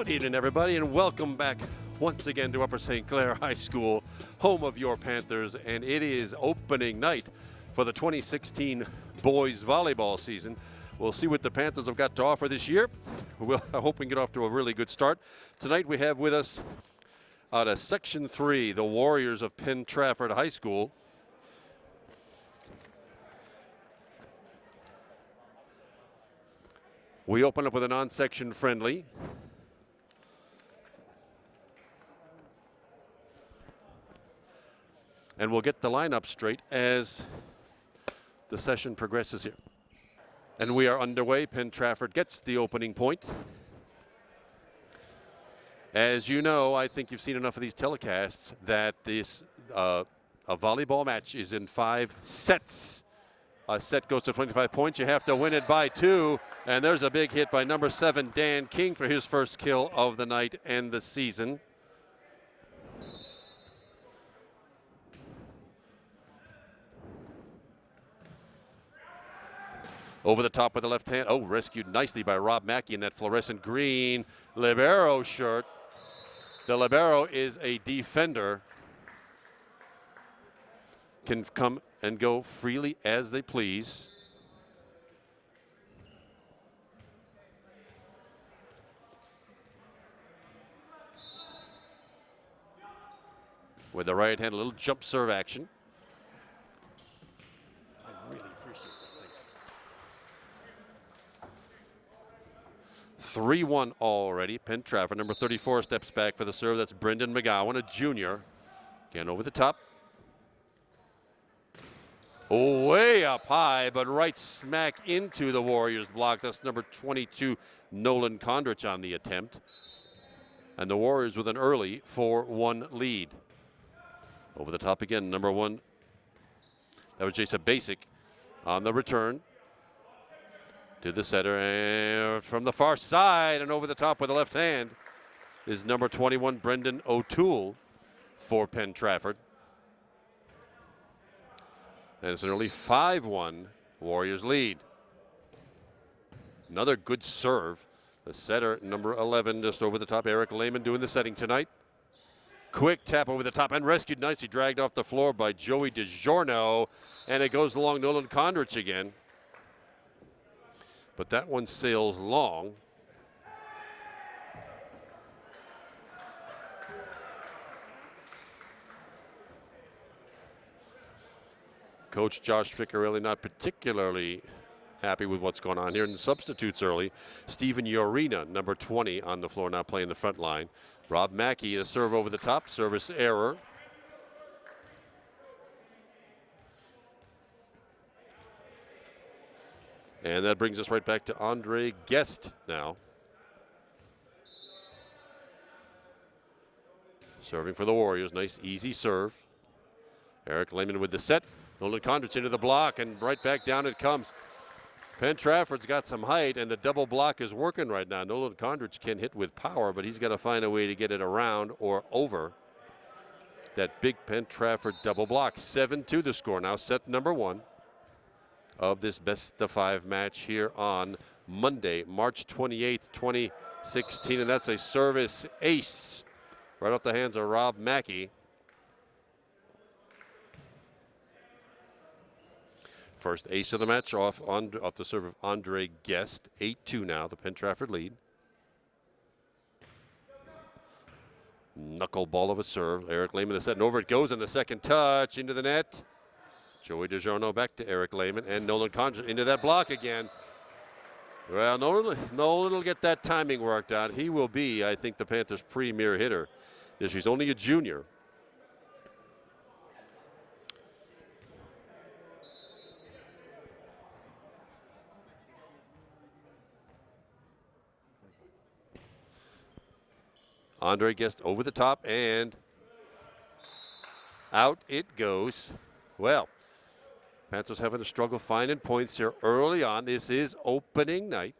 Good evening, everybody, and welcome back once again to Upper St. Clair High School, home of your Panthers, and it is opening night for the 2016 boys volleyball season. We'll see what the Panthers have got to offer this year. I hope we can get off to a really good start. Tonight we have with us out of Section 3, the Warriors of Penn-Trafford High School. We open up with a non-section friendly. And we'll get the lineup straight as the session progresses here. And we are underway. Penn-Trafford gets the opening point. As you know, I think you've seen enough of these telecasts that this a volleyball match is in 5 sets. A set goes to 25 points. You have to win it by 2. And there's a big hit by number 7, Dan King, for his first kill of the night and the season. Over the top with the left hand. Oh, rescued nicely by Rob Mackey in that fluorescent green libero shirt. The libero is a defender. Can come and go freely as they please. With the right hand, a little jump serve action. I really appreciate that. 3-1 already. Penn-Trafford, number 34, steps back for the serve. That's Brendan McGowan, a junior. Again over the top. Oh, way up high, but right smack into the Warriors block. That's number 22, Nolan Condrich, on the attempt. And the Warriors with an early 4-1 lead. Over the top again, number 1. That was Jason Basic on the return. To the setter, and from the far side and over the top with the left hand is number 21, Brendan O'Toole, for Penn-Trafford. And it's an early 5-1 Warriors lead. Another good serve. The setter, number 11, just over the top. Eric Lehman doing the setting tonight. Quick tap over the top and rescued nicely, dragged off the floor by Joey DiGiorno. And it goes along Nolan Condrich again. But that one sails long. Coach Josh Ficcarelli not particularly happy with what's going on here. And the substitutes early. Stephen Yorina, number 20, on the floor now playing the front line. Rob Mackey, a serve over the top, service error. And that brings us right back to Andre Guest now. Serving for the Warriors. Nice, easy serve. Eric Lehman with the set. Nolan Condrich into the block, and right back down it comes. Penn-Trafford's got some height, and the double block is working right now. Nolan Condrich can hit with power, but he's got to find a way to get it around or over that big Penn-Trafford double block. 7-2 the score now. Set number 1 of this best-of-5 match here on Monday, March 28th, 2016. And that's a service ace right off the hands of Rob Mackey. First ace of the match off the serve of Andre Guest. 8-2 now, the Penn-Trafford lead. Knuckleball of a serve. Eric Lehman the set, and over it goes on the second touch into the net. Joey DiGiorno back to Eric Lehman, and Nolan Condrich into that block again. Well, Nolan will get that timing worked out. He will be, I think, the Panthers' premier hitter. He's only a junior. Andre Guest over the top, and out it goes. Well, Panthers having a struggle finding points here early on. This is opening night.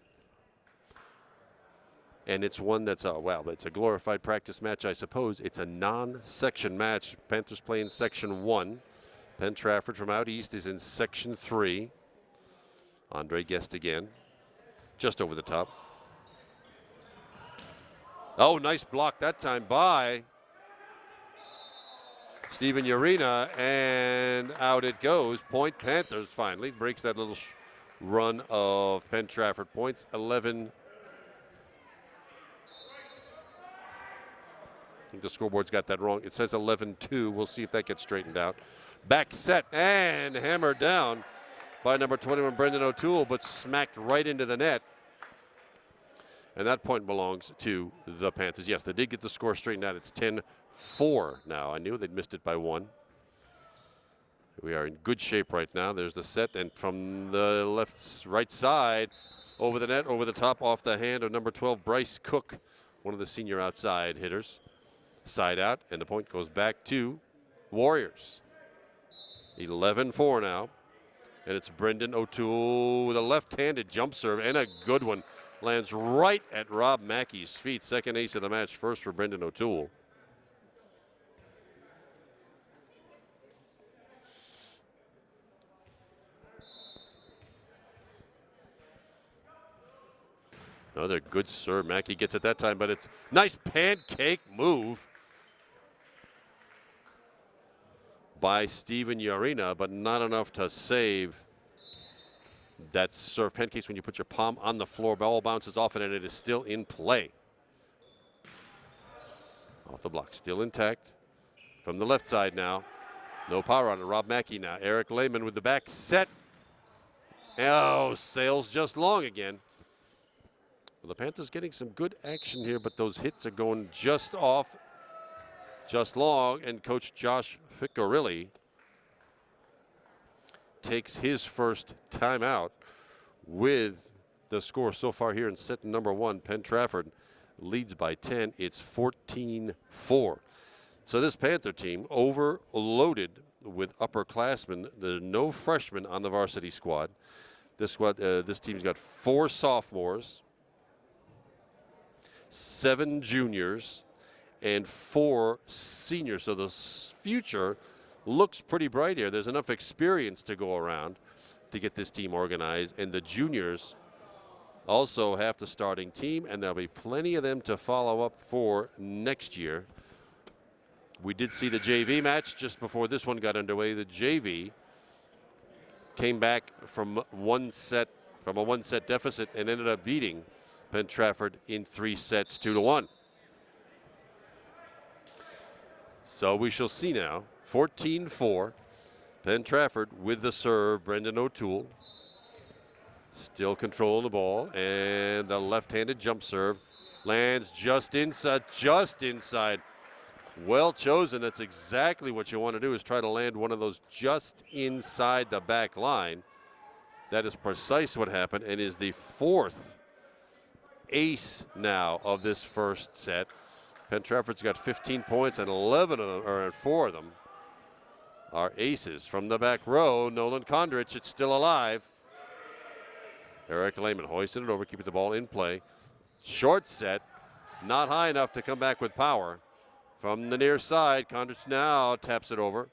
And it's one that's, it's a glorified practice match, I suppose. It's a non-section match. Panthers playing Section 1. Penn-Trafford from out east is in Section 3. Andre Guest again, just over the top. Oh, nice block that time by Steven Urena, and out it goes. Point Panthers finally breaks that little run of Penn-Trafford points. 11. I think the scoreboard's got that wrong. It says 11-2. We'll see if that gets straightened out. Back set and hammered down by number 21, Brendan O'Toole, but smacked right into the net. And that point belongs to the Panthers. Yes, they did get the score straightened out. It's 10-4 now. I knew they'd missed it by 1. We are in good shape right now. There's the set, and from the right side, over the net, over the top, off the hand of number 12, Bryce Cook, one of the senior outside hitters. Side out, and the point goes back to Warriors. 11-4 now, and it's Brendan O'Toole with a left-handed jump serve, and a good one. Lands right at Rob Mackey's feet. Second ace of the match, first for Brendan O'Toole. Another good serve. Mackey gets it that time, but it's nice pancake move by Steven Urena, but not enough to save that serve. Pancakes when you put your palm on the floor. Ball bounces off it, and it is still in play. Off the block, still intact. From the left side now. No power on it. Rob Mackey now. Eric Lehman with the back set. Oh, sails just long again. Well, the Panthers getting some good action here, but those hits are going just off, just long, and Coach Josh Ficcarilli takes his first timeout with the score so far here in set number 1. Penn-Trafford leads by 10. It's 14-4. So this Panther team overloaded with upperclassmen. There's no freshmen on the varsity squad. This team's got 4 sophomores, 7 juniors, and 4 seniors. So the future looks pretty bright here. There's enough experience to go around to get this team organized, and the juniors also have the starting team, and there'll be plenty of them to follow up for next year. We did see the JV match just before this one got underway. The JV came back from a one-set deficit and ended up beating Penn-Trafford in 3 sets, 2-1. So we shall see now. 14-4. Penn-Trafford with the serve. Brendan O'Toole still controlling the ball, and the left-handed jump serve lands just inside. Well chosen. That's exactly what you want to do, is try to land one of those just inside the back line. That is precise what happened, and is the 4th ace now of this first set. Penn-Trafford's got 15 points, and 4 of them are aces. From the back row, Nolan Kondrich, it's still alive. Eric Lehman hoisting it over, keeping the ball in play. Short set, not high enough to come back with power. From the near side, Kondrich now taps it over.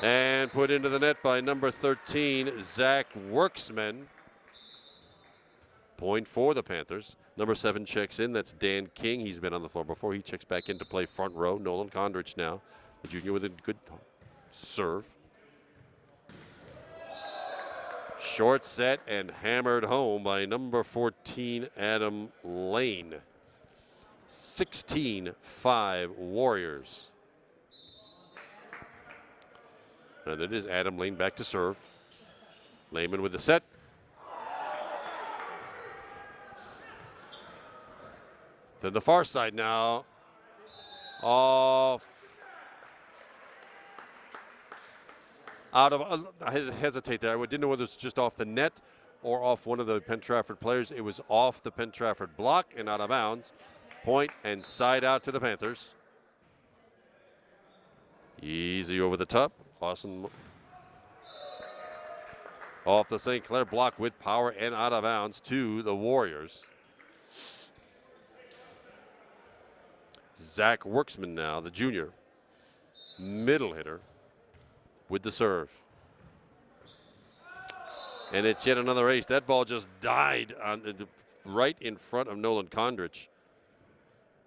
And put into the net by number 13, Zach Worksman. Point for the Panthers. Number 7 checks in. That's Dan King. He's been on the floor before. He checks back in to play front row. Nolan Kondrich now, the junior, with a good serve. Short set and hammered home by number 14, Adam Lane. 16-5 Warriors. And it is Adam Lane back to serve. Lehman with the set. Then the far side now. Off. Out of, I hesitate there. I didn't know whether it was just off the net or off one of the Penn-Trafford players. It was off the Penn-Trafford block and out of bounds. Point and side out to the Panthers. Easy over the top. Awesome. Off the St. Clair block with power and out of bounds to the Warriors. Zach Worksman now, the junior, middle hitter, with the serve. And it's yet another ace. That ball just died on right in front of Nolan Condrich.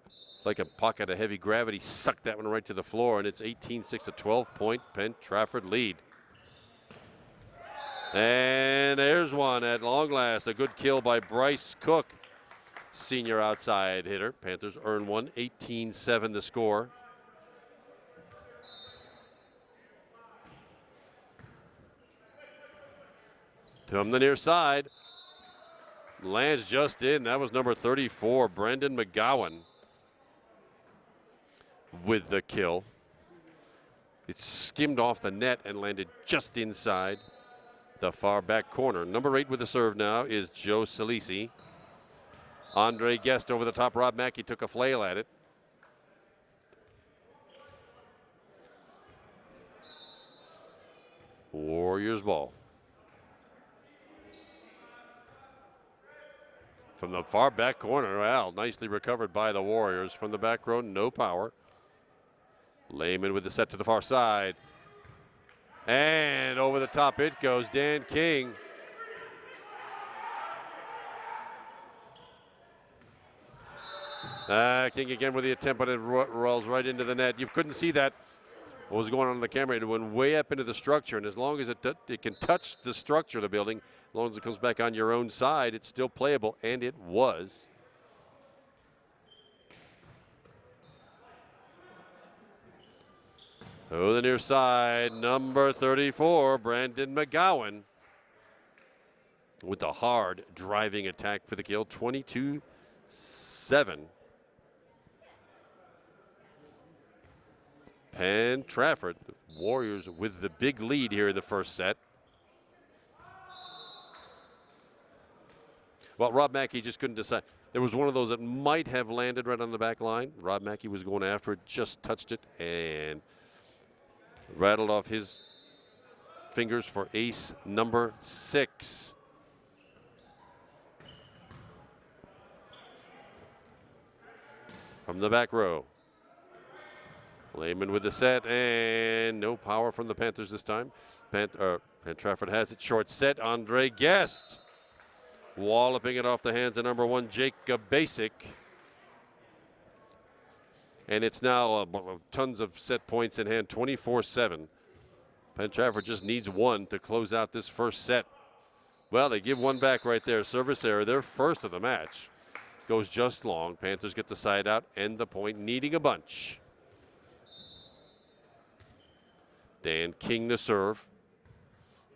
It's like a pocket of heavy gravity sucked that one right to the floor, and it's 18-6, a 12-point Penn-Trafford lead. And there's one at long last. A good kill by Bryce Cook, senior outside hitter. Panthers earn one, 18-7 the score. From the near side, lands just in. That was number 34, Brendan McGowan, with the kill. It skimmed off the net and landed just inside the far back corner. Number 8 with the serve now is Joe Salisi. Andre Guest over the top. Rob Mackey took a flail at it. Warriors ball. From the far back corner, well, nicely recovered by the Warriors. From the back row, no power. Lehman with the set to the far side. And over the top it goes. Dan King. King again with the attempt, but it rolls right into the net. You couldn't see that. What was going on the camera? It went way up into the structure, and as long as it can touch the structure of the building, as long as it comes back on your own side, it's still playable, and it was. Oh, the near side, number 34, Brandon McGowan, with the hard driving attack for the kill, 22-7. Penn-Trafford, the Warriors with the big lead here in the first set. Well, Rob Mackey just couldn't decide. There was one of those that might have landed right on the back line. Rob Mackey was going after it, just touched it, and rattled off his fingers for ace number 6. From the back row, Lehman with the set, and no power from the Panthers this time. Penn-Trafford has it short set. Andre Guest walloping it off the hands of number 1, Jacob Basic. And it's now tons of set points in hand, 24-7. Penn-Trafford just needs one to close out this first set. Well, they give one back right there. Service error, their first of the match. Goes just long. Panthers get the side out and the point, needing a bunch. Dan King the serve.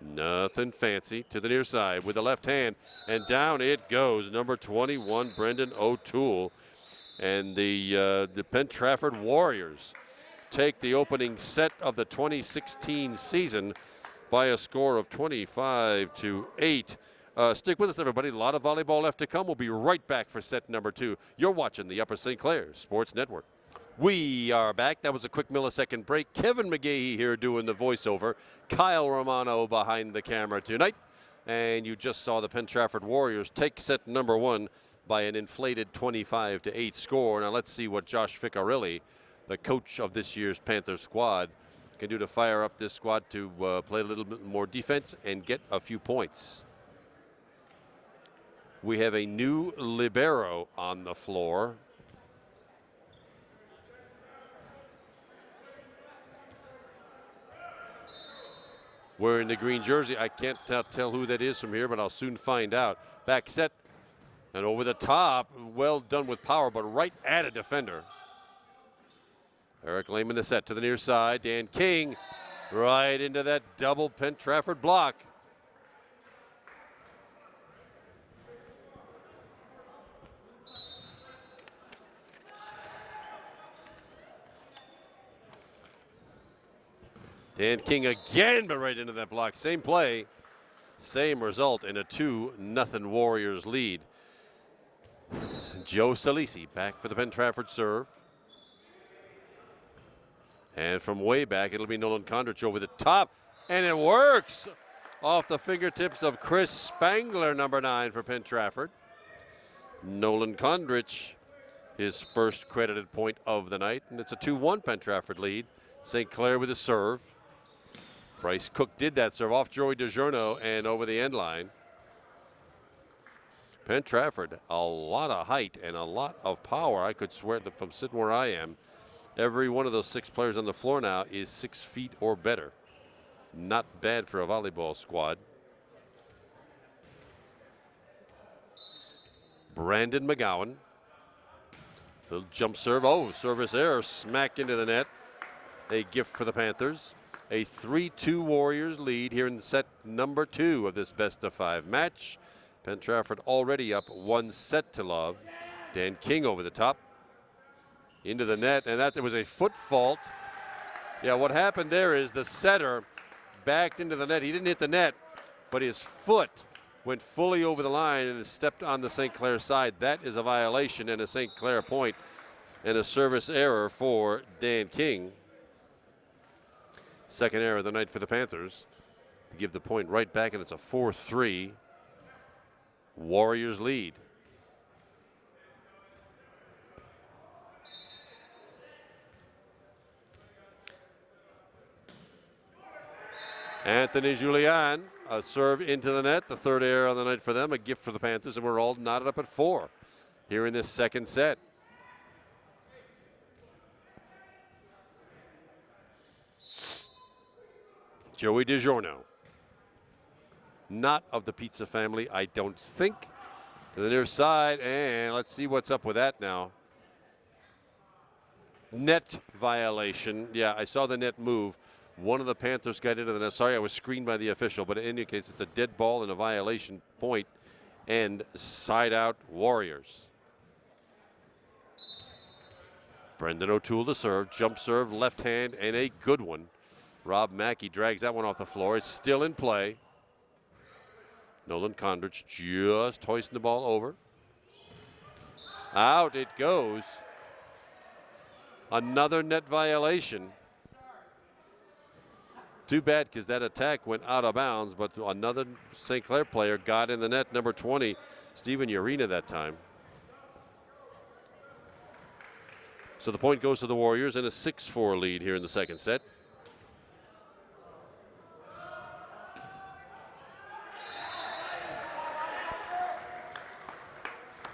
Nothing fancy to the near side with the left hand, and down it goes. Number 21, Brendan O'Toole. And the Penn-Trafford Warriors take the opening set of the 2016 season by a score of 25-8. Stick with us, everybody. A lot of volleyball left to come. We'll be right back for set number 2. You're watching the Upper St. Clair Sports Network. We are back. That was a quick millisecond break. Kevin McGahey here doing the voiceover. Kyle Romano behind the camera tonight. And you just saw the Penn-Trafford Warriors take set number 1 by an inflated 25-8 score. Now let's see what Josh Ficcarelli, the coach of this year's Panther squad, can do to fire up this squad to play a little bit more defense and get a few points. We have a new libero on the floor. Wearing the green jersey. I can't tell who that is from here, but I'll soon find out. Back set. And over the top, well done with power, but right at a defender. Eric Lehman the set to the near side. Dan King right into that double Penn-Trafford block. Dan King again, but right into that block. Same play, same result, in a 2-0 Warriors lead. Joe Salisi back for the Penn-Trafford serve. And from way back, it'll be Nolan Condrich over the top. And it works off the fingertips of Chris Spangler, number 9 for Penn-Trafford. Nolan Condrich, his first credited point of the night. And it's a 2-1 Penn-Trafford lead. St. Clair with a serve. Bryce Cook did that serve off Joey DiGiorno and over the end line. Penn-Trafford, a lot of height and a lot of power. I could swear that from sitting where I am, every one of those 6 players on the floor now is 6 feet or better. Not bad for a volleyball squad. Brandon McGowan. Little jump serve. Oh, service error. Smack into the net. A gift for the Panthers. A 3-2 Warriors lead here in set number 2 of this best-of-5 match. Penn-Trafford already up 1-0. Dan King over the top. Into the net, and that was a foot fault. Yeah, what happened there is the setter backed into the net. He didn't hit the net, but his foot went fully over the line and stepped on the St. Clair side. That is a violation and a St. Clair point and a service error for Dan King. Second error of the night for the Panthers. To give the point right back, and it's a 4-3 Warriors lead. Anthony Julian, a serve into the net, the third error on the night for them, a gift for the Panthers, and we're all knotted up at 4 here in this second set. Joey DiGiorno, not of the pizza family, I don't think. To the near side, and let's see what's up with that now. Net violation. Yeah, I saw the net move. One of the Panthers got into the net. Sorry, I was screened by the official, but in any case, it's a dead ball and a violation point, and side out Warriors. Brendan O'Toole to serve, jump serve, left hand, and a good one. Rob Mackey drags that one off the floor. It's still in play. Nolan Condrich just hoisting the ball over. Out it goes. Another net violation. Too bad because that attack went out of bounds, but another St. Clair player got in the net, number 20, Steven Urena that time. So the point goes to the Warriors in a 6-4 lead here in the second set.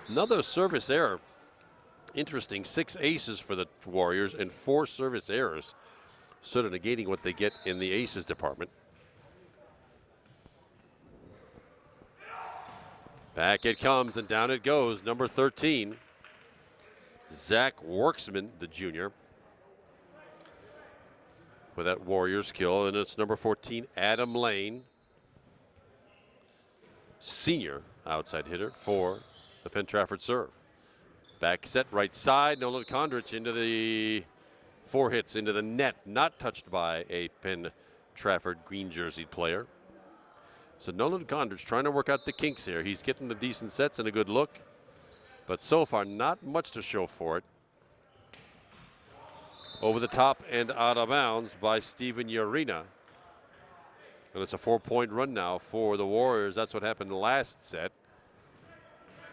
Another service error. Interesting, 6 aces for the Warriors and 4 service errors, sort of negating what they get in the aces department. Back it comes and down it goes. Number 13, Zach Worksman, the junior, with that Warriors kill. And it's number 14, Adam Lane, senior outside hitter for the Penn-Trafford serve. Back set right side. Nolan Condrich into the 4 hits into the net, not touched by a Penn-Trafford green jersey player. So Nolan Condrich trying to work out the kinks here. He's getting the decent sets and a good look, but so far not much to show for it. Over the top and out of bounds by Steven Urena. And it's a 4-point run now for the Warriors. That's what happened last set.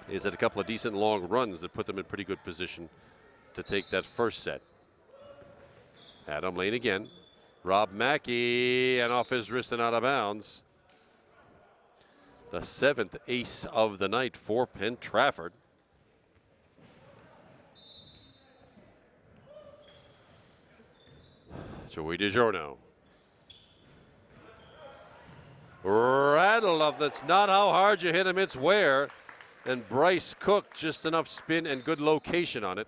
Is that a couple of decent long runs that put them in pretty good position to take that first set. Adam Lane again. Rob Mackey, and off his wrist and out of bounds. The 7th ace of the night for Penn-Trafford. Joey DiGiorno. Rattle of that's not how hard you hit him, it's where. And Bryce Cook, just enough spin and good location on it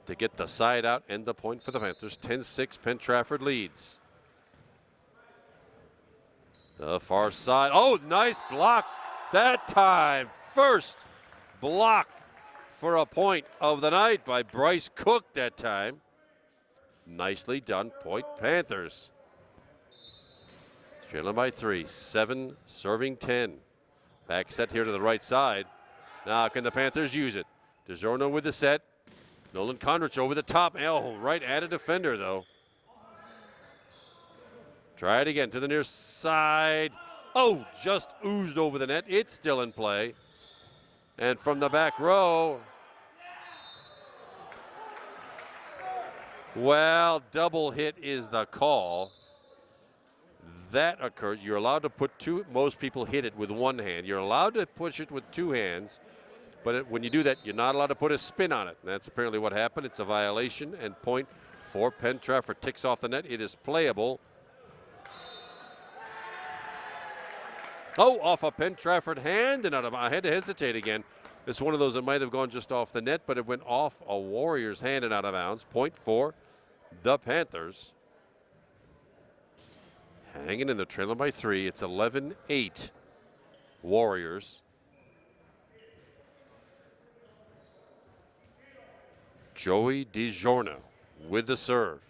to get the side out and the point for the Panthers. 10-6, Penn-Trafford leads. The far side. Oh, nice block that time. First block for a point of the night by Bryce Cook that time. Nicely done, point Panthers. Trailing by 3, 7 serving 10. Back set here to the right side. Now can the Panthers use it? DiGiorno with the set. Nolan Condrich over the top. Oh, right at a defender though. Try it again to the near side. Oh, just oozed over the net. It's still in play. And from the back row. Well, double hit is the call. that occurs, you're allowed to put two. Most people hit it with one hand. You're allowed to push it with two hands, but when you do that, you're not allowed to put a spin on it. And that's apparently what happened. It's a violation, and point for Penn-Trafford. Ticks off the net. It is playable. Oh, off a Penn-Trafford hand, and I had to hesitate again. It's one of those that might have gone just off the net, but it went off a Warriors hand and out of bounds. Point for the Panthers. Hanging in the trailer by 3. It's 11-8 Warriors. Joey DiGiorno with the serve.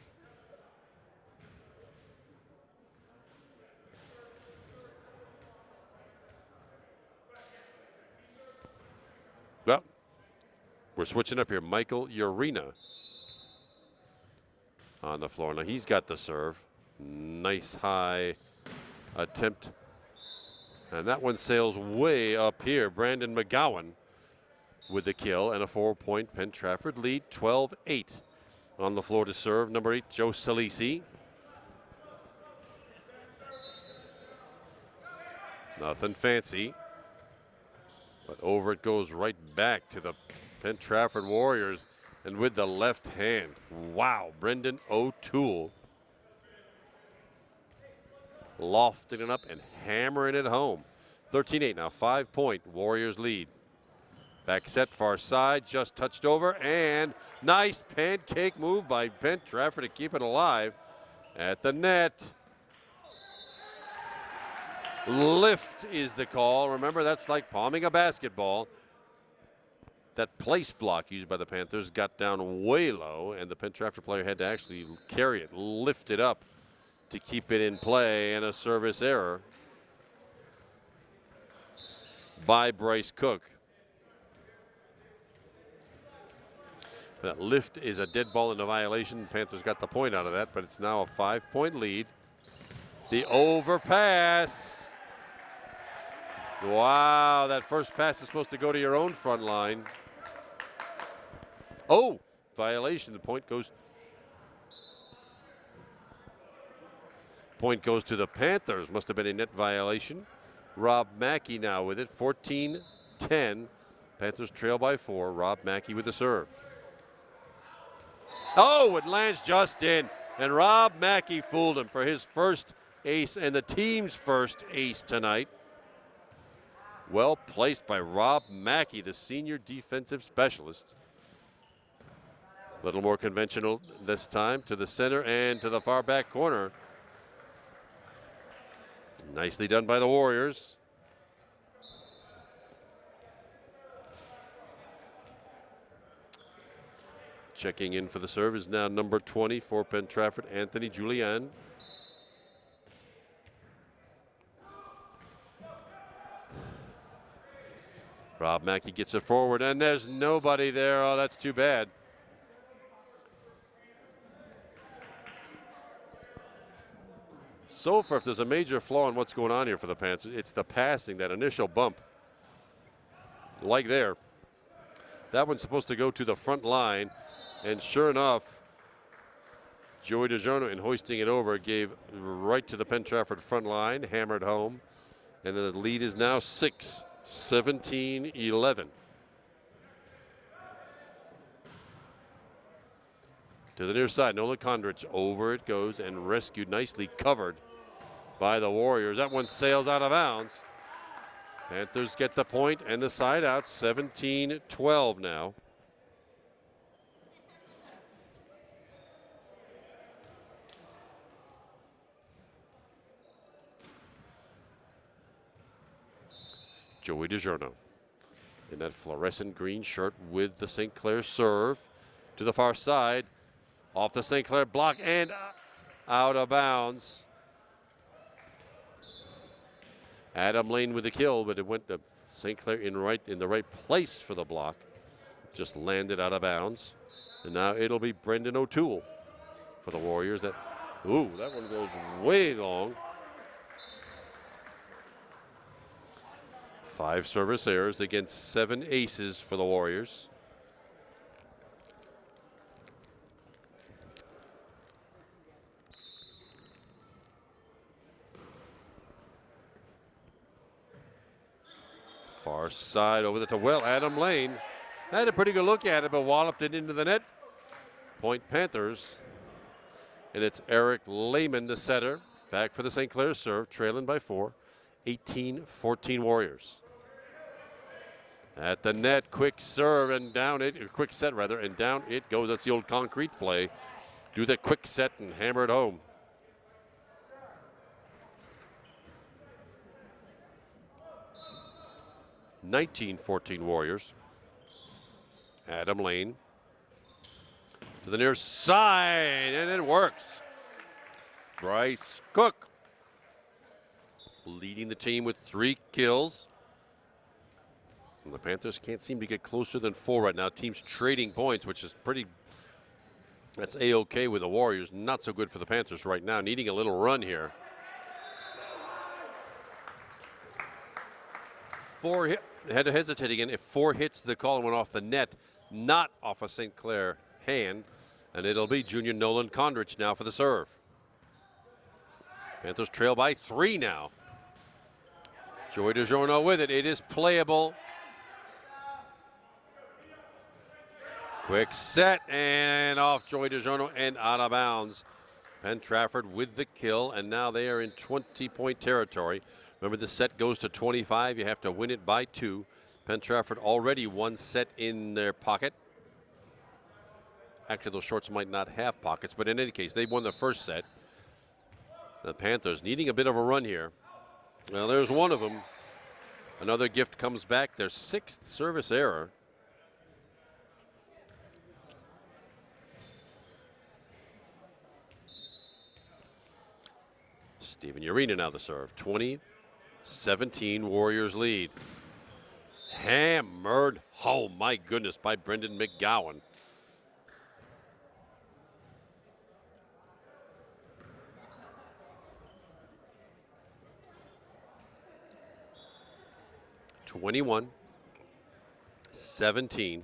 Well, we're switching up here. Michael Urena on the floor. Now he's got the serve. Nice high attempt. And that one sails way up here. Brandon McGowan with the kill and a 4-point Penn-Trafford lead. 12-8 on the floor to serve. Number 8, Joe Salisi. Nothing fancy. But over it goes right back to the Penn-Trafford Warriors. And with the left hand. Wow, Brendan O'Toole. Lofting it up and hammering it home. 13-8 now, 5-point Warriors lead. Back set far side, just touched over, and nice pancake move by Penn-Trafford to keep it alive at the net. Lift is the call. Remember, that's like palming a basketball. That place block used by the Panthers got down way low, and the Penn-Trafford player had to actually carry it, lift it up to keep it in play, and a service error by Bryce Cook. That lift is a dead ball and a violation. Panthers got the point out of that, but it's now a 5-point lead. The overpass. Wow, that first pass is supposed to go to your own front line. Oh, violation. The point goes to the Panthers. Must have been a net violation. Rob Mackey now with it. 14-10. Panthers trail by 4. Rob Mackey with the serve. Oh, it lands just in. And Rob Mackey fooled him for his first ace and the team's first ace tonight. Well placed by Rob Mackey, the senior defensive specialist. A little more conventional this time, to the center and to the far back corner. Nicely done by the Warriors. Checking in for the serve is now number 20 for Penn-Trafford, Anthony Julian. Rob Mackey gets it forward, and there's nobody there. Oh, that's too bad. So far, if there's a major flaw in what's going on here for the Panthers, it's the passing, that initial bump. Like there. That one's supposed to go to the front line, and sure enough, Joey DiGiorno, in hoisting it over, gave right to the Penn-Trafford front line, hammered home, and the lead is now 6, 17-11. To the near side, Nolan Kondrich, over it goes and rescued, nicely covered by the Warriors. That one sails out of bounds. Panthers get the point and the side out, 17-12 now. Joey DiGiorno in that fluorescent green shirt with the St. Clair serve to the far side. Off the St. Clair block and out of bounds. Adam Lane with the kill, but it went to St. Clair in the right place for the block. Just landed out of bounds. And now it'll be Brendan O'Toole for the Warriors. That one goes way long. 5 service errors against 7 aces for the Warriors. Far side over to Adam Lane. Had a pretty good look at it, but walloped it into the net. Point Panthers. And it's Eric Lehman, the setter. Back for the St. Clair serve, trailing by 4. 18-14 Warriors. At the net, quick serve and down it, or quick set rather, and down it goes. That's the old concrete play. Do that quick set and hammer it home. (19-14) Warriors. Adam Lane to the near side, and it works. Bryce Cook leading the team with 3 kills. And the Panthers can't seem to get closer than 4 right now. Teams trading points, which is that's A-OK with the Warriors. Not so good for the Panthers right now, needing a little run here. 4 hit, had to hesitate again. If 4 hits, the call went off the net, not off a St. Clair hand. And it'll be junior Nolan Condrich now for the serve. Panthers trail by 3 now. Joey DiGiorno with it. It is playable. Quick set and off Joey DiGiorno and out of bounds. Penn-Trafford with the kill, and now they are in 20-point territory. Remember, the set goes to 25. You have to win it by 2. Penn-Trafford already 1 set in their pocket. Actually, those shorts might not have pockets, but in any case, they won the first set. The Panthers needing a bit of a run here. Well, there's one of them. Another gift comes back. Their 6th service error. Steven Urena now the serve. 20-17 Warriors lead. Hammered. Oh, my goodness, by Brendan McGowan. (21-17).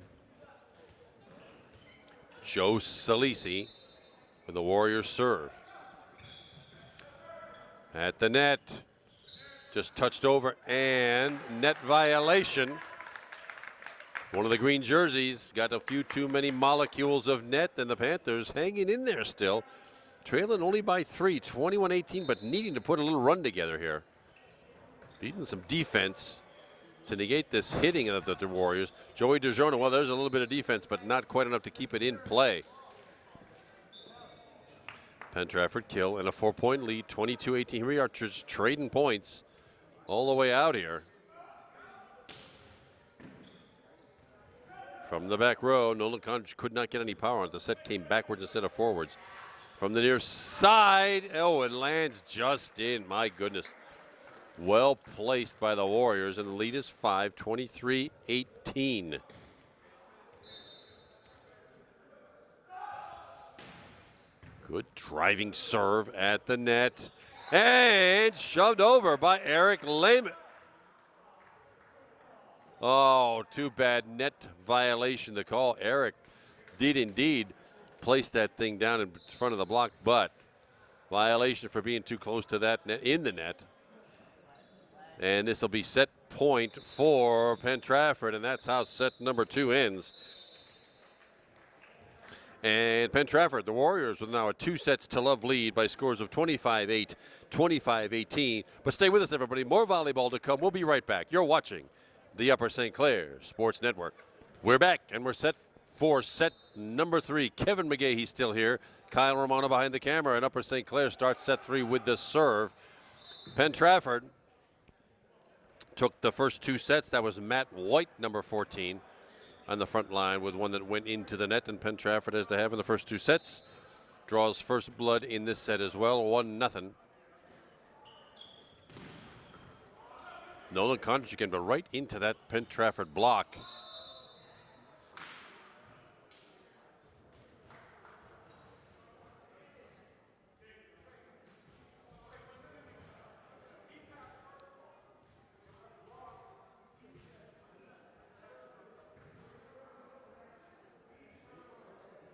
Joe Salisi with the Warriors serve. At the net, just touched over, and net violation. One of the green jerseys got a few too many molecules of net, and the Panthers hanging in there still, trailing only by 3, 21-18, but needing to put a little run together here. Needing some defense to negate this hitting of the Warriors. Joey DiGiorno, well, there's a little bit of defense, but not quite enough to keep it in play. Penn-Trafford kill and a 4-point lead, 22-18. Here we are just trading points all the way out here. From the back row, Nolan Condrich could not get any power on it. The set came backwards instead of forwards. From the near side, oh, it lands just in. My goodness. Well placed by the Warriors, and the lead is 5, 23-18. Good driving serve at the net, and shoved over by Eric Lehman. Oh, too bad. Net violation, the call. Eric did indeed place that thing down in front of the block, but violation for being too close to that net, in the net. And this will be set point for Penn-Trafford, and that's how set number 2 ends. And Penn-Trafford, the Warriors, with now a 2-sets-to-love lead by scores of 25-8, 25-18. But stay with us, everybody. More volleyball to come. We'll be right back. You're watching the Upper St. Clair Sports Network. We're back, and we're set for set number 3. Kevin McGahey's still here. Kyle Romano behind the camera, and Upper St. Clair starts set 3 with the serve. Penn-Trafford took the first 2 sets. That was Matt White, number 14, on the front line with one that went into the net, and Penn-Trafford, as they have in the first 2 sets, draws first blood in this set as well, 1-0. Nolan Condrich again, but right into that Penn-Trafford block.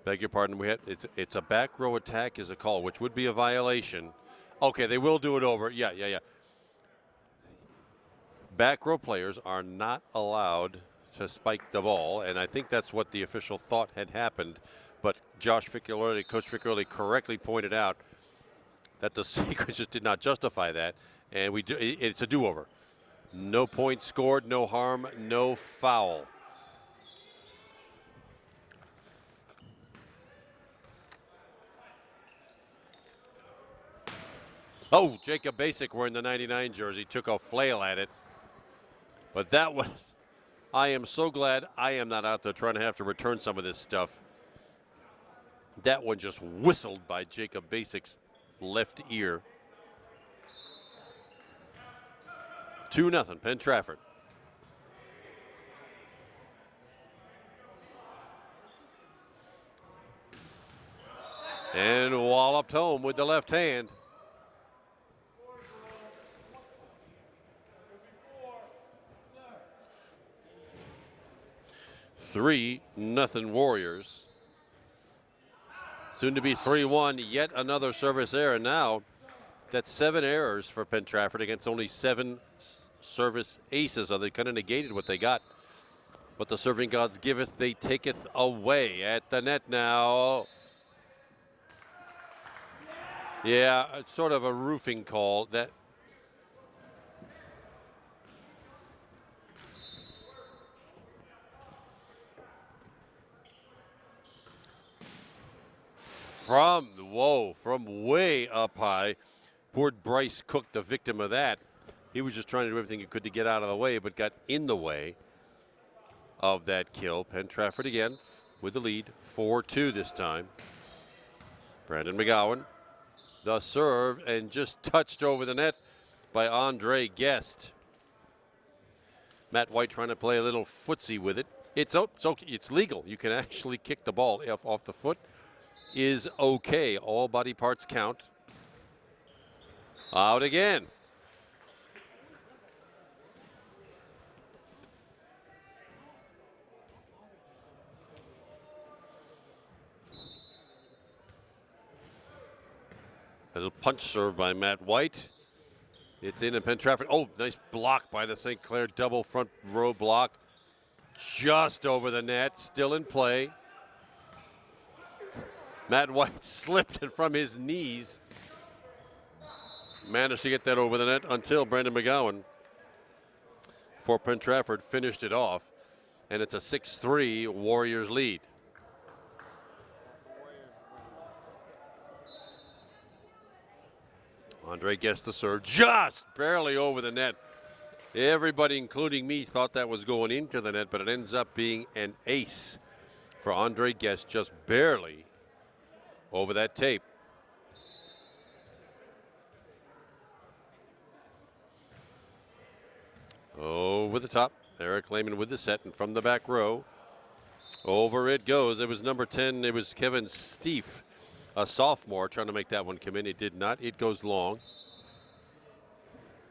Beg your pardon. It's a back row attack is a call, which would be a violation. Okay, they will do it over. Yeah. back row players are not allowed to spike the ball, and I think that's what the official thought had happened. But Coach Ficciarelli correctly pointed out that the sequence just did not justify that, and it's a do-over. No points scored, no harm, no foul. Oh, Jacob Basic wearing the 99 jersey took a flail at it. But that one, I am so glad I am not out there trying to have to return some of this stuff. That one just whistled by Jacob Basic's left ear. 2-0, Penn-Trafford. And walloped home with the left hand. 3-0 Warriors. Soon to be 3-1, yet another service error. Now that's 7 errors for Penn-Trafford against only 7 service aces. So they kind of negated what they got. What the serving gods giveth, they taketh away. At the net now. Yeah, it's sort of a roofing call. That from way up high. Poor Bryce Cook, the victim of that. He was just trying to do everything he could to get out of the way, but got in the way of that kill. Penn-Trafford again with the lead, 4-2 this time. Brandon McGowan, the serve, and just touched over the net by Andre Guest. Matt White trying to play a little footsie with it. It's okay. It's legal. You can actually kick the ball off the foot. Is okay. All body parts count. Out again. A little punch serve by Matt White. It's in and Penn-Trafford. Oh, nice block by the St. Clair double front row block. Just over the net, still in play. Matt White slipped and from his knees. Managed to get that over the net until Brandon McGowan for Penn-Trafford finished it off. And it's a 6-3 Warriors lead. Andre Guest the serve, just barely over the net. Everybody, including me, thought that was going into the net, but it ends up being an ace for Andre Guest, just barely over that tape. Over the top, Eric Lehman with the set, and from the back row, over it goes. It was number 10, it was Kevin Steef, a sophomore, trying to make that one come in. It did not. It goes long.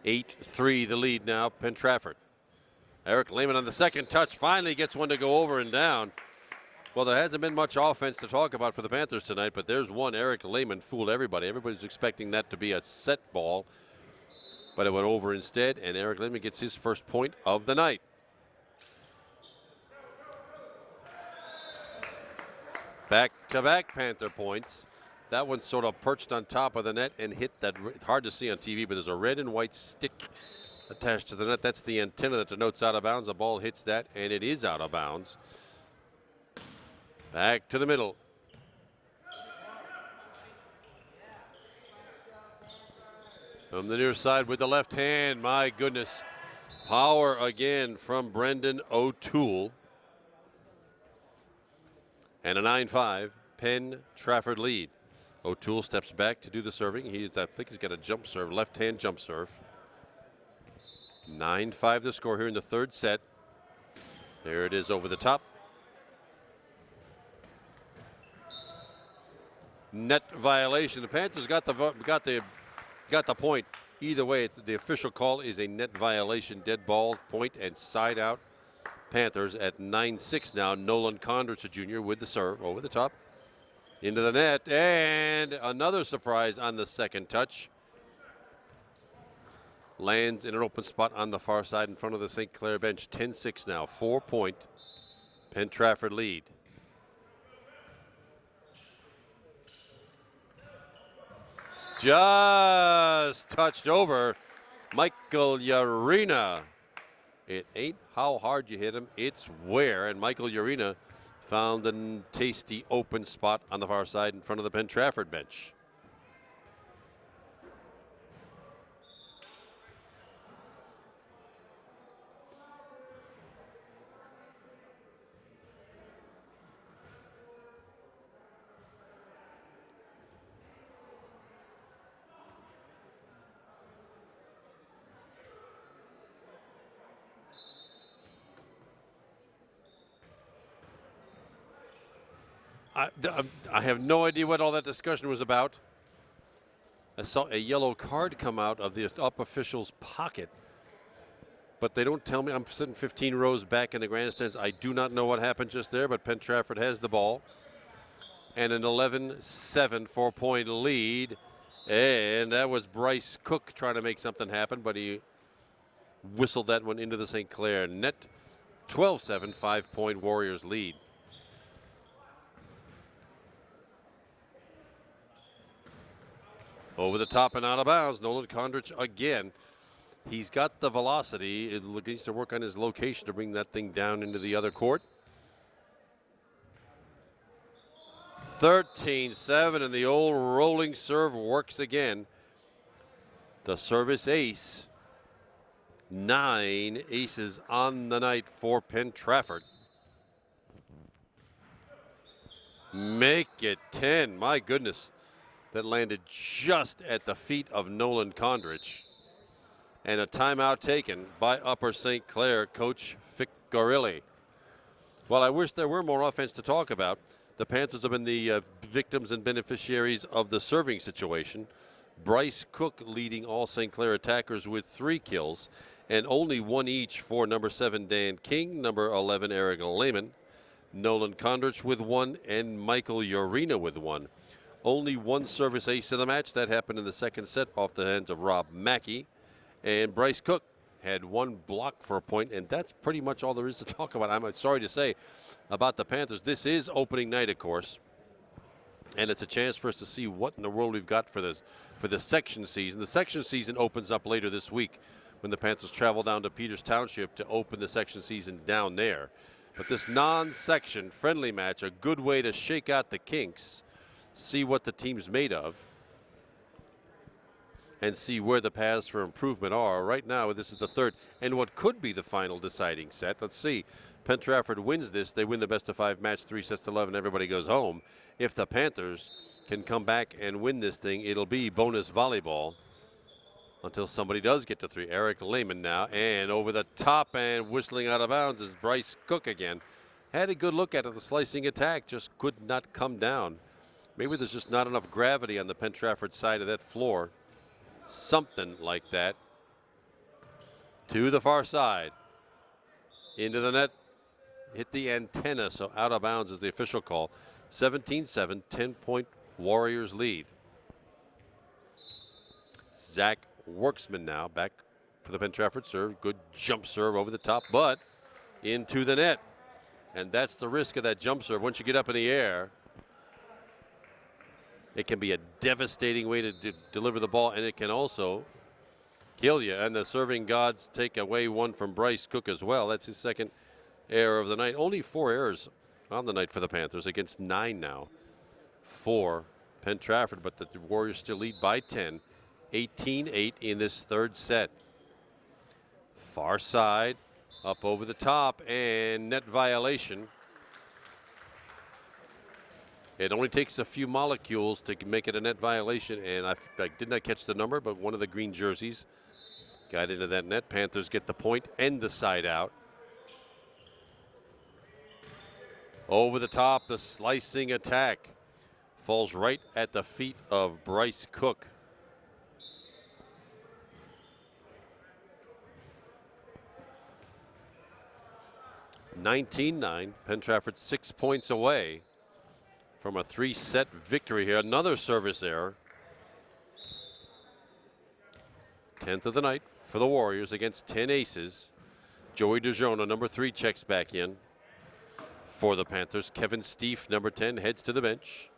8-3 the lead now, Penn-Trafford. Eric Lehman on the second touch finally gets one to go over and down. Well, there hasn't been much offense to talk about for the Panthers tonight, but there's one. Eric Lehman fooled everybody. Everybody's expecting that to be a set ball, but it went over instead, and Eric Lehman gets his first point of the night. Back-to-back Panther points. That one sort of perched on top of the net and hit that. Hard to see on TV, but there's a red and white stick attached to the net. That's the antenna that denotes out of bounds. The ball hits that, and it is out of bounds. Back to the middle. From the near side with the left hand. My goodness. Power again from Brendan O'Toole. And a 9-5 Penn-Trafford lead. O'Toole steps back to do the serving. I think he's got a jump serve, left-hand jump serve. 9-5 the score here in the third set. There it is over the top. Net violation. The Panthers got the point. Either way, the official call is a net violation, dead ball, point, and side out. Panthers at 9-6 now. Nolan Condrits, a junior, with the serve over the top. Into the net, and another surprise on the second touch. lands in an open spot on the far side in front of the St. Clair bench. 10-6 now, 4-point Penn-Trafford lead. Just touched over Michael Urena. It ain't how hard you hit him, it's where. And Michael Urena found a tasty open spot on the far side in front of the Penn-Trafford bench. I have no idea what all that discussion was about. I saw a yellow card come out of the up official's pocket, but they don't tell me. I'm sitting 15 rows back in the grandstands. I do not know what happened just there, but Penn-Trafford has the ball. And an 11-7 4-point lead. And that was Bryce Cook trying to make something happen, but he whistled that one into the St. Clair net. 12-7 5-point Warriors lead. Over the top and out of bounds. Nolan Condrich again. He's got the velocity. It needs to work on his location to bring that thing down into the other court. 13-7, and the old rolling serve works again. The service ace. 9 aces on the night for Penn-Trafford. Make it 10. My goodness. That landed just at the feet of Nolan Condrich. And a timeout taken by Upper St. Clair coach Vic Gorilli. Well, I wish there were more offense to talk about. The Panthers have been the victims and beneficiaries of the serving situation. Bryce Cook leading all St. Clair attackers with 3 kills, and only 1 each for number 7 Dan King, number 11 Eric Lehman, Nolan Condrich with 1, and Michael Urena with 1. Only 1 service ace in the match. That happened in the second set off the hands of Rob Mackey. And Bryce Cook had 1 block for a point, and that's pretty much all there is to talk about. I'm sorry to say about the Panthers. This is opening night, of course, and it's a chance for us to see what in the world we've got for the section season. The section season opens up later this week when the Panthers travel down to Peters Township to open the section season down there. But this non-section friendly match, a good way to shake out the kinks, see what the team's made of, and see where the paths for improvement are. Right now, this is the third and what could be the final deciding set. Let's see. Penn-Trafford wins this. They win the best-of-5 match, 3-11. Everybody goes home. If the Panthers can come back and win this thing, it'll be bonus volleyball until somebody does get to 3. Eric Lehman now, and over the top and whistling out of bounds is Bryce Cook again. Had a good look at it. The slicing attack just could not come down. Maybe there's just not enough gravity on the Penn-Trafford side of that floor. Something like that. To the far side. Into the net. Hit the antenna, so out of bounds is the official call. 17-7, 10-point Warriors lead. Zach Worksman now back for the Penn-Trafford serve. Good jump serve over the top, but into the net. And that's the risk of that jump serve. Once you get up in the air, it can be a devastating way to deliver the ball, and it can also kill you. And the serving gods take away 1 from Bryce Cook as well. That's his second error of the night. Only 4 errors on the night for the Panthers against 9 now for Penn-Trafford, but the Warriors still lead by 10. 18-8 in this third set. Far side, up over the top, and net violation. It only takes a few molecules to make it a net violation, and I did not catch the number, but one of the green jerseys got into that net. Panthers get the point and the side out. Over the top, the slicing attack falls right at the feet of Bryce Cook. (19-9). Penn-Trafford 6 points away from a 3-set victory here. Another service error. 10th of the night for the Warriors against 10 aces. Joey DeJona, number 3, checks back in for the Panthers. Kevin Stieff, number 10, heads to the bench.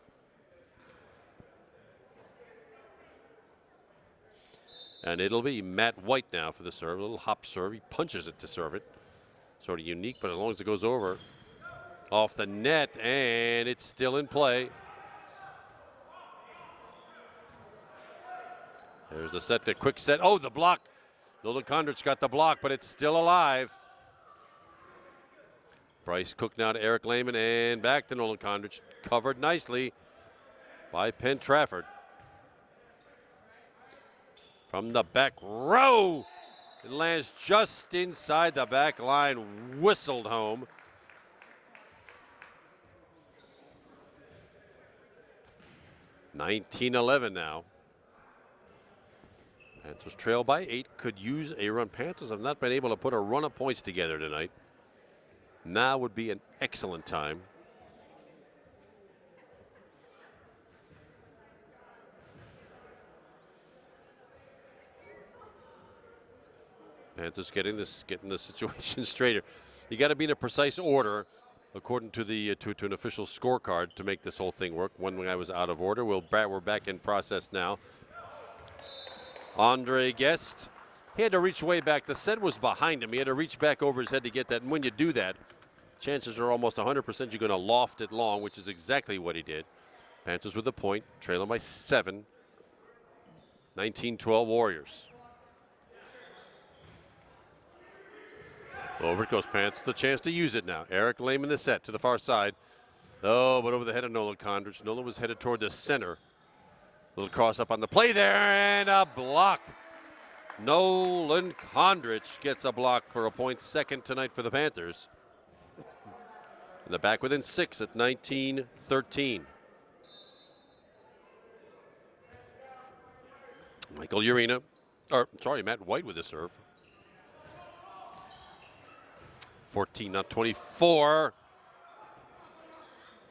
And it'll be Matt White now for the serve. A little hop serve. He punches it to serve it. Sort of unique, but as long as it goes over. Off the net, and it's still in play. There's the set, the quick set. Oh, the block. Nolan Kondrich got the block, but it's still alive. Bryce Cook now to Eric Lehman, and back to Nolan Kondrich. Covered nicely by Penn-Trafford. From the back row, it lands just inside the back line, whistled home. (19-11) now. Panthers trail by 8. Could use a run. Panthers have not been able to put a run of points together tonight. Now would be an excellent time. Panthers getting the situation straighter. You got to be in a precise order, according to the to an official scorecard, to make this whole thing work. One guy was out of order. We're back in process now. Andre Guest, he had to reach way back. The set was behind him. He had to reach back over his head to get that. And when you do that, chances are almost 100% you're going to loft it long, which is exactly what he did. Panthers with a point, trailing by 7. 19-12 Warriors. Over it goes. Panthers the chance to use it now. Eric Lehman the set to the far side. Oh, but over the head of Nolan Kondrich. Nolan was headed toward the center. Little cross up on the play there, and a block. Nolan Kondrich gets a block for a point. Second tonight for the Panthers. And the back within 6 at 19-13. Matt White with the serve. 14-24.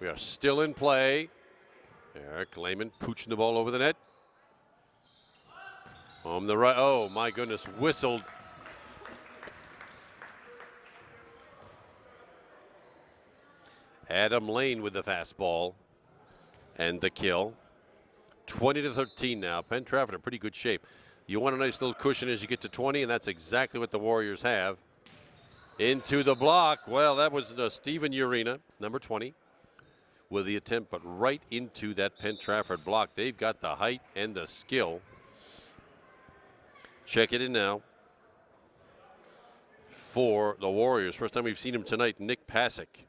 We are still in play. Eric Lehman pooching the ball over the net. On the right. Oh, my goodness. Whistled. Adam Lane with the fastball and the kill. 20-13 now. Penn-Trafford in pretty good shape. You want a nice little cushion as you get to 20, and that's exactly what the Warriors have. Into the block. Well, that was Steven Urena, number 20, with the attempt, but right into that Penn-Trafford block. They've got the height and the skill. Check it in now for the Warriors. First time we've seen him tonight, Nick Pasek,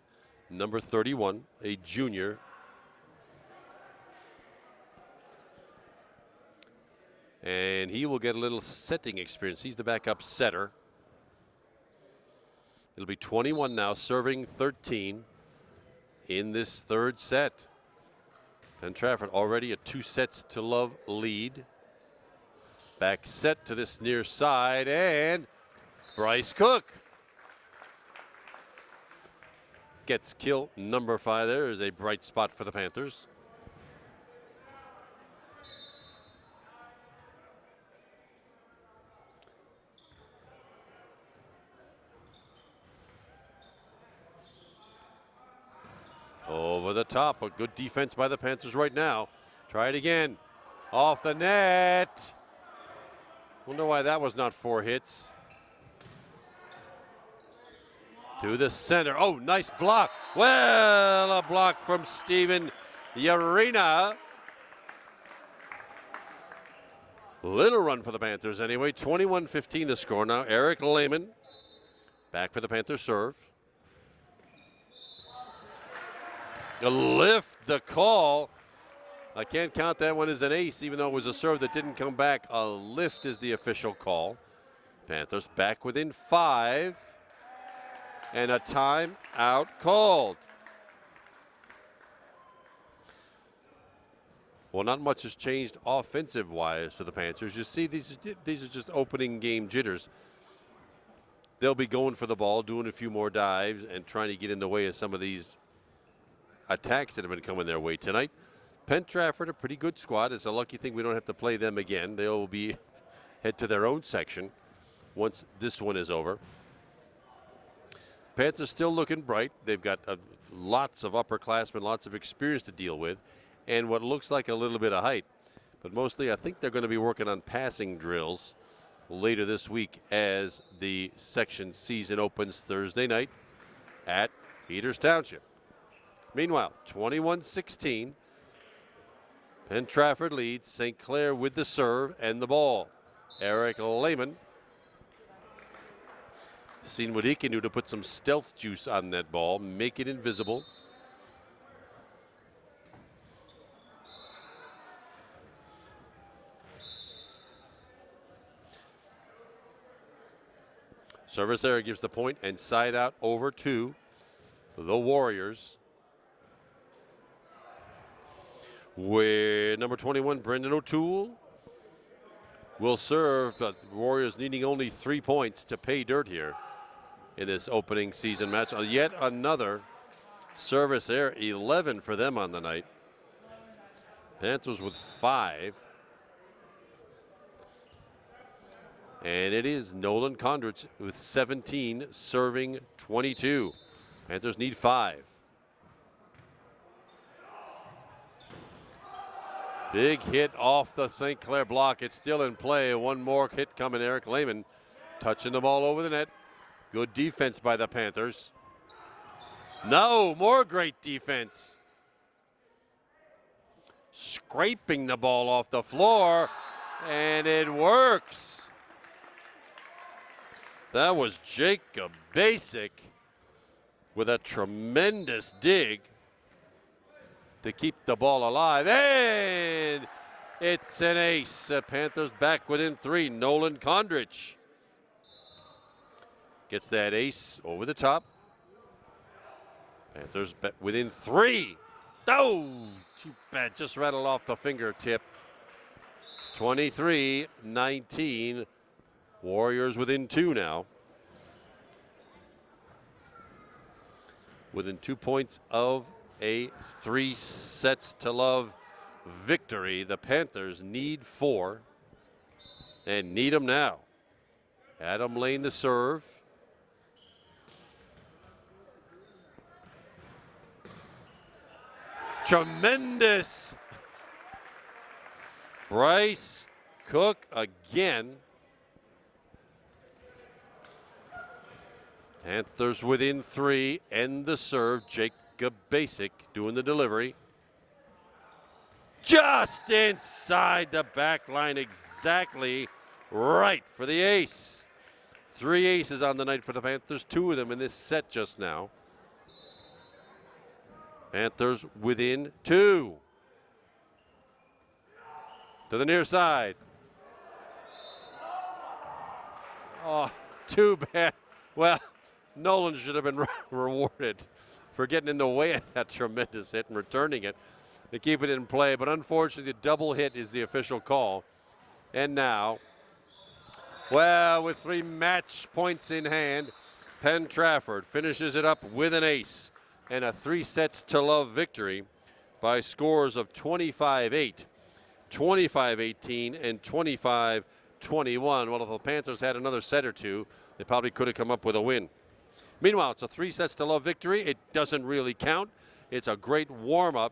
number 31, a junior. And he will get a little setting experience. He's the backup setter. It'll be 21 now, serving 13 in this third set. Penn-Trafford already a 2-sets-to-love lead. Back set to this near side, and Bryce Cook gets kill number 5. There is a bright spot for the Panthers. Over the top, a good defense by the Panthers right now. Try it again. Off the net. Wonder why that was not 4 hits. To the center. Oh, nice block. Well, a block from Steven Urena. Little run for the Panthers anyway. 21-15 the score now. Eric Lehman back for the Panthers serve. A lift, the call. I can't count that one as an ace, even though it was a serve that didn't come back. A lift is the official call. Panthers back within 5. And a timeout called. Well, not much has changed offensive-wise for the Panthers. You see, these are just opening game jitters. They'll be going for the ball, doing a few more dives, and trying to get in the way of some of these attacks that have been coming their way tonight. Penn-Trafford, a pretty good squad. It's a lucky thing we don't have to play them again. They'll be head to their own section once this one is over. Panthers still looking bright. They've got lots of upperclassmen, lots of experience to deal with, and what looks like a little bit of height. But mostly I think they're going to be working on passing drills later this week as the section season opens Thursday night at Peters Township. Meanwhile, 21-16. Penn-Trafford leads. St. Clair with the serve and the ball. Eric Lehman seen what he can do to put some stealth juice on that ball, make it invisible. Service error gives the point and side out over to the Warriors. With number 21, Brendan O'Toole will serve, but the Warriors needing only 3 points to pay dirt here in this opening season match. Yet another service error, 11 for them on the night. Panthers with 5. And it is Nolan Condrich with 17, serving 22. Panthers need 5. Big hit off the St. Clair block. It's still in play. One more hit coming. Eric Lehman touching the ball over the net. Good defense by the Panthers. No, more great defense. Scraping the ball off the floor, and it works. That was Jacob Basic with a tremendous dig to keep the ball alive, and it's an ace. The Panthers back within 3. Nolan Condrich gets that ace over the top. Panthers within 3. Oh, too bad, just rattled off the fingertip. 23-19. Warriors within 2 now. Within 2 points of a 3-0 victory. The Panthers need 4 and need them now. Adam Lane the serve. Tremendous. Bryce Cook again. Panthers within 3, and the serve. Jacob Basic doing the delivery. Just inside the back line, exactly right for the ace. 3 aces on the night for the Panthers, 2 of them in this set just now. Panthers within 2. To the near side. Oh, too bad. Well, Nolan should have been rewarded for getting in the way of that tremendous hit and returning it to keep it in play. But unfortunately, the double hit is the official call. And now, well, with 3 match points in hand, Penn-Trafford finishes it up with an ace and a 3-0 victory by scores of 25-8, 25-18, and 25-21. Well, if the Panthers had another set or 2, they probably could have come up with a win. Meanwhile, it's a 3-0 victory. It doesn't really count. It's a great warm-up,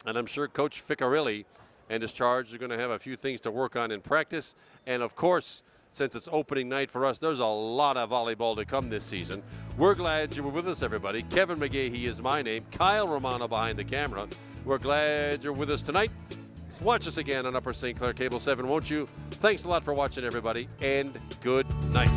and I'm sure Coach Ficcarelli and his charge are going to have a few things to work on in practice. And, of course, since it's opening night for us, there's a lot of volleyball to come this season. We're glad you were with us, everybody. Kevin McGahee is my name. Kyle Romano behind the camera. We're glad you're with us tonight. Watch us again on Upper St. Clair Cable 7, won't you? Thanks a lot for watching, everybody, and good night.